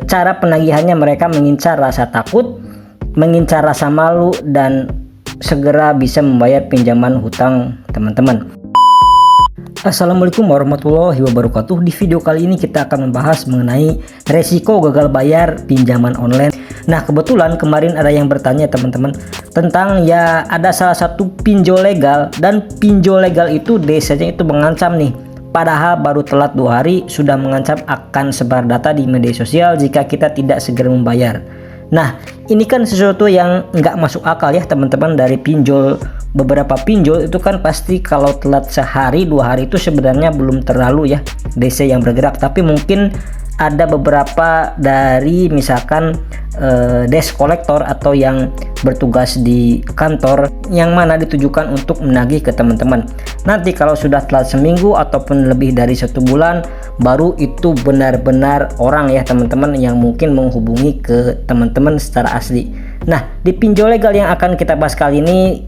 Cara penagihannya mereka mengincar rasa takut, mengincar rasa malu, dan segera bisa membayar pinjaman hutang teman-teman. Assalamualaikum warahmatullahi wabarakatuh. Di video kali ini kita akan membahas mengenai resiko gagal bayar pinjaman online. Nah, kebetulan kemarin ada yang bertanya teman-teman tentang ya ada salah satu pinjol legal, dan pinjol legal itu DC-nya itu mengancam nih, padahal baru telat 2 hari sudah mengancam akan sebar data di media sosial jika kita tidak segera membayar. Nah, ini kan sesuatu yang nggak masuk akal ya teman-teman. Dari pinjol, beberapa pinjol itu kan pasti kalau telat sehari 2 hari itu sebenarnya belum terlalu ya DC yang bergerak, tapi mungkin ada beberapa dari misalkan desk kolektor atau yang bertugas di kantor yang mana ditujukan untuk menagih ke teman-teman. Nanti kalau sudah telat seminggu ataupun lebih dari 1 bulan, baru itu benar-benar orang ya teman-teman yang mungkin menghubungi ke teman-teman secara asli. Nah, di pinjol legal yang akan kita bahas kali ini,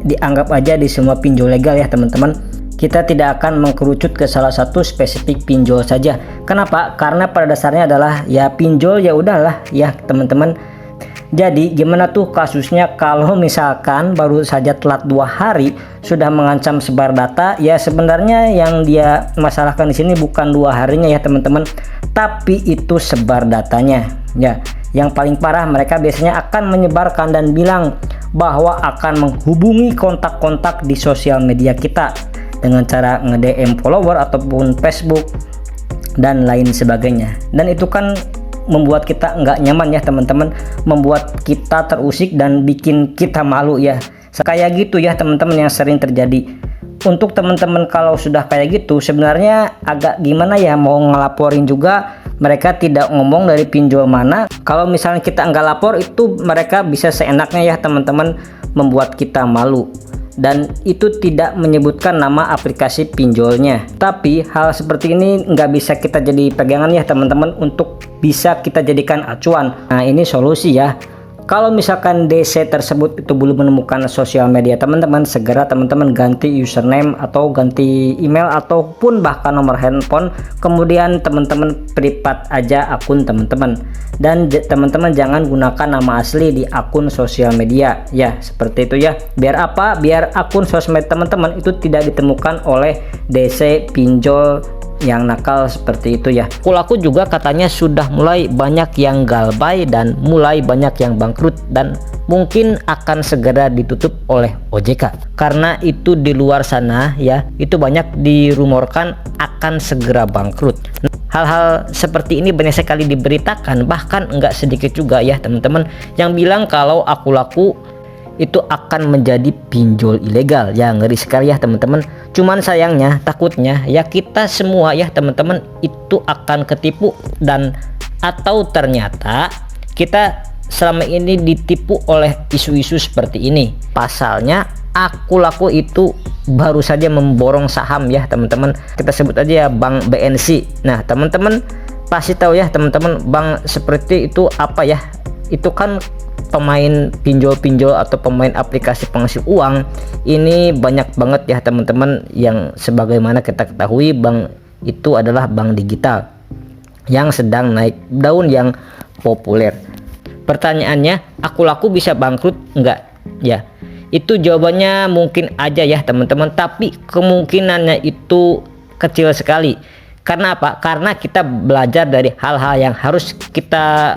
dianggap aja di semua pinjol legal ya teman-teman. Kita tidak akan mengkerucut ke salah satu spesifik pinjol saja. Kenapa? Karena pada dasarnya adalah ya pinjol ya udahlah ya teman-teman. Jadi gimana tuh kasusnya kalau misalkan baru saja telat 2 hari sudah mengancam sebar data? Ya sebenarnya yang dia masalahkan di sini bukan 2 harinya ya teman-teman, tapi itu sebar datanya. Ya, yang paling parah mereka biasanya akan menyebarkan dan bilang bahwa akan menghubungi kontak-kontak di sosial media kita dengan cara nge-DM follower ataupun Facebook dan lain sebagainya. Dan itu kan membuat kita nggak nyaman ya teman-teman, membuat kita terusik dan bikin kita malu ya. Kayak gitu ya teman-teman yang sering terjadi. Untuk teman-teman kalau sudah kayak gitu sebenarnya agak gimana ya mau ngelaporin juga, mereka tidak ngomong dari pinjol mana. Kalau misalnya kita nggak lapor itu mereka bisa seenaknya ya teman-teman membuat kita malu. Dan itu tidak menyebutkan nama aplikasi pinjolnya. Tapi hal seperti ini nggak bisa kita jadi pegangan ya teman-teman untuk bisa kita jadikan acuan. Nah, ini solusi ya. Kalau misalkan DC tersebut itu belum menemukan sosial media teman-teman, segera teman-teman ganti username atau ganti email ataupun bahkan nomor handphone, kemudian teman-teman privat aja akun teman-teman. Dan teman-teman jangan gunakan nama asli di akun sosial media ya, seperti itu ya. Biar apa? Biar akun sosmed teman-teman itu tidak ditemukan oleh DC pinjol yang nakal seperti itu ya. Aku juga katanya sudah mulai banyak yang galbay dan mulai banyak yang bangkrut, dan mungkin akan segera ditutup oleh OJK karena itu di luar sana ya, itu banyak dirumorkan akan segera bangkrut. Hal-hal seperti ini banyak sekali diberitakan, bahkan enggak sedikit juga ya teman-teman yang bilang kalau Akulaku itu akan menjadi pinjol ilegal. Ya ngeri sekali ya teman-teman. Cuman sayangnya takutnya ya kita semua ya teman-teman itu akan ketipu, dan atau ternyata kita selama ini ditipu oleh isu-isu seperti ini. Pasalnya Akulaku itu baru saja memborong saham ya teman-teman. Kita sebut aja ya Bank BNC. Nah teman-teman pasti tahu ya teman-teman bank seperti itu apa ya. Itu kan pemain pinjol-pinjol atau pemain aplikasi penghasil uang. Ini banyak banget ya teman-teman, yang sebagaimana kita ketahui bank itu adalah bank digital yang sedang naik daun yang populer. Pertanyaannya, Akulaku bisa bangkrut enggak? Ya, itu jawabannya mungkin aja ya teman-teman, tapi kemungkinannya itu kecil sekali. Karena apa? Karena kita belajar dari hal-hal yang harus kita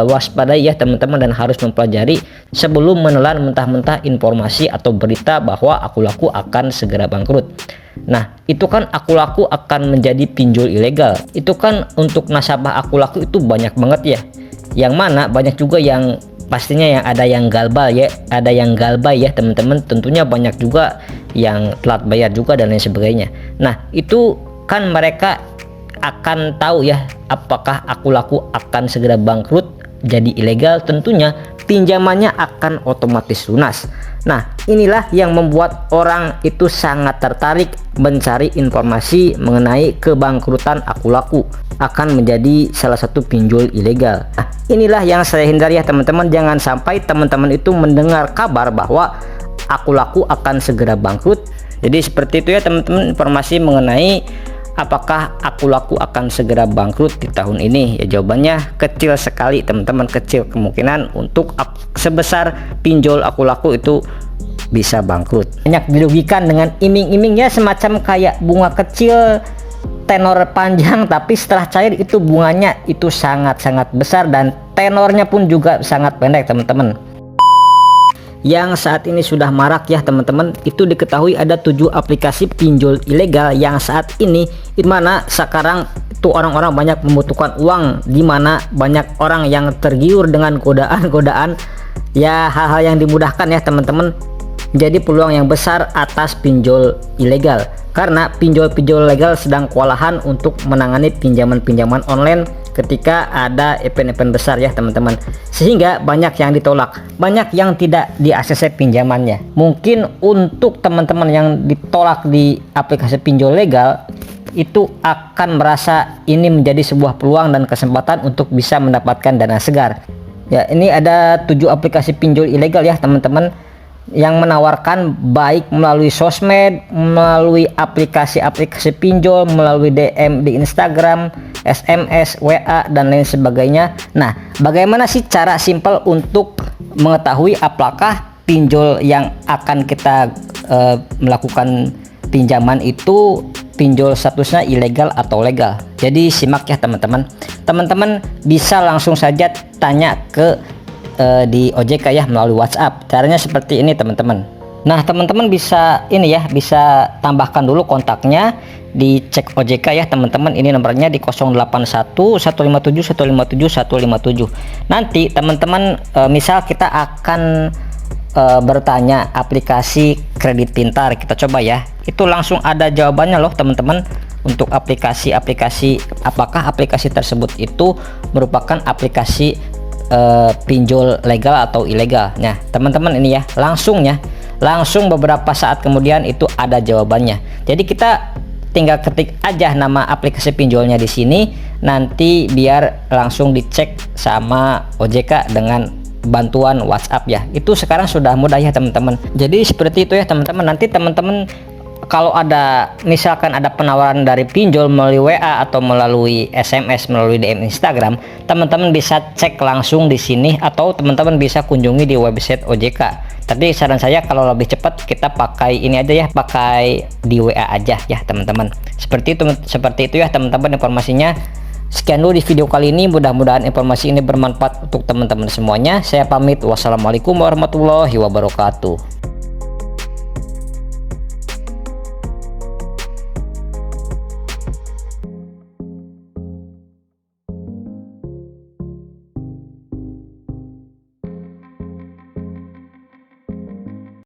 waspadai ya teman-teman, dan harus mempelajari sebelum menelan mentah-mentah informasi atau berita bahwa Akulaku akan segera bangkrut. Nah, itu kan Akulaku akan menjadi pinjol ilegal. Itu kan untuk nasabah Akulaku itu banyak banget ya. Yang mana banyak juga yang pastinya yang ada yang galbay ya teman-teman. Tentunya banyak juga yang telat bayar juga dan lain sebagainya. Nah, itu kan mereka akan tahu ya apakah Akulaku akan segera bangkrut jadi ilegal. Tentunya pinjamannya akan otomatis lunas. Nah, inilah yang membuat orang itu sangat tertarik mencari informasi mengenai kebangkrutan Akulaku akan menjadi salah satu pinjol ilegal. Nah, inilah yang saya hindari ya teman-teman. Jangan sampai teman-teman itu mendengar kabar bahwa Akulaku akan segera bangkrut. Jadi seperti itu ya teman-teman informasi mengenai apakah aku laku akan segera bangkrut di tahun ini? Ya jawabannya kecil sekali teman-teman, kecil kemungkinan untuk sebesar pinjol aku laku itu bisa bangkrut. Banyak dirugikan dengan iming-imingnya semacam kayak bunga kecil tenor panjang, tapi setelah cair itu bunganya itu sangat-sangat besar dan tenornya pun juga sangat pendek teman-teman. Yang saat ini sudah marak ya teman-teman, itu diketahui ada 7 aplikasi pinjol ilegal yang saat ini dimana sekarang itu orang-orang banyak membutuhkan uang, dimana banyak orang yang tergiur dengan godaan-godaan ya, hal-hal yang dimudahkan ya teman-teman. Jadi peluang yang besar atas pinjol ilegal, karena pinjol-pinjol legal sedang kewalahan untuk menangani pinjaman-pinjaman online ketika ada event-event besar ya teman-teman, sehingga banyak yang ditolak, banyak yang tidak di-ACC pinjamannya. Mungkin untuk teman-teman yang ditolak di aplikasi pinjol legal itu akan merasa ini menjadi sebuah peluang dan kesempatan untuk bisa mendapatkan dana segar. Ya, ini ada 7 aplikasi pinjol ilegal ya teman-teman, yang menawarkan baik melalui sosmed, melalui aplikasi-aplikasi pinjol, melalui DM di Instagram, SMS, WA, dan lain sebagainya. Nah, bagaimana sih cara simpel untuk mengetahui apakah pinjol yang akan kita melakukan pinjaman itu pinjol statusnya ilegal atau legal? Jadi simak ya teman-teman. Teman-teman bisa langsung saja tanya ke di OJK ya melalui WhatsApp. Caranya seperti ini teman-teman. Nah teman-teman bisa ini ya, bisa tambahkan dulu kontaknya, dicek OJK ya teman-teman. Ini nomornya di 081 157 157 157. Nanti teman-teman misal kita akan bertanya aplikasi kredit pintar, kita coba ya, itu langsung ada jawabannya loh teman-teman. Untuk aplikasi-aplikasi, apakah aplikasi tersebut itu merupakan aplikasi pinjol legal atau ilegal. Nah teman-teman ini ya, langsung beberapa saat kemudian itu ada jawabannya. Jadi kita tinggal ketik aja nama aplikasi pinjolnya di sini, nanti biar langsung dicek sama OJK dengan bantuan WhatsApp ya. Itu sekarang sudah mudah ya teman-teman. Jadi seperti itu ya teman-teman. Nanti teman-teman kalau ada misalkan ada penawaran dari pinjol melalui WA atau melalui SMS, melalui DM Instagram, teman-teman bisa cek langsung di sini atau teman-teman bisa kunjungi di website OJK. Tapi saran saya kalau lebih cepat kita pakai ini aja ya, pakai di WA aja ya teman-teman. Seperti itu ya teman-teman informasinya. Sekian dulu di video kali ini, mudah-mudahan informasi ini bermanfaat untuk teman-teman semuanya. Saya pamit, wassalamualaikum warahmatullahi wabarakatuh.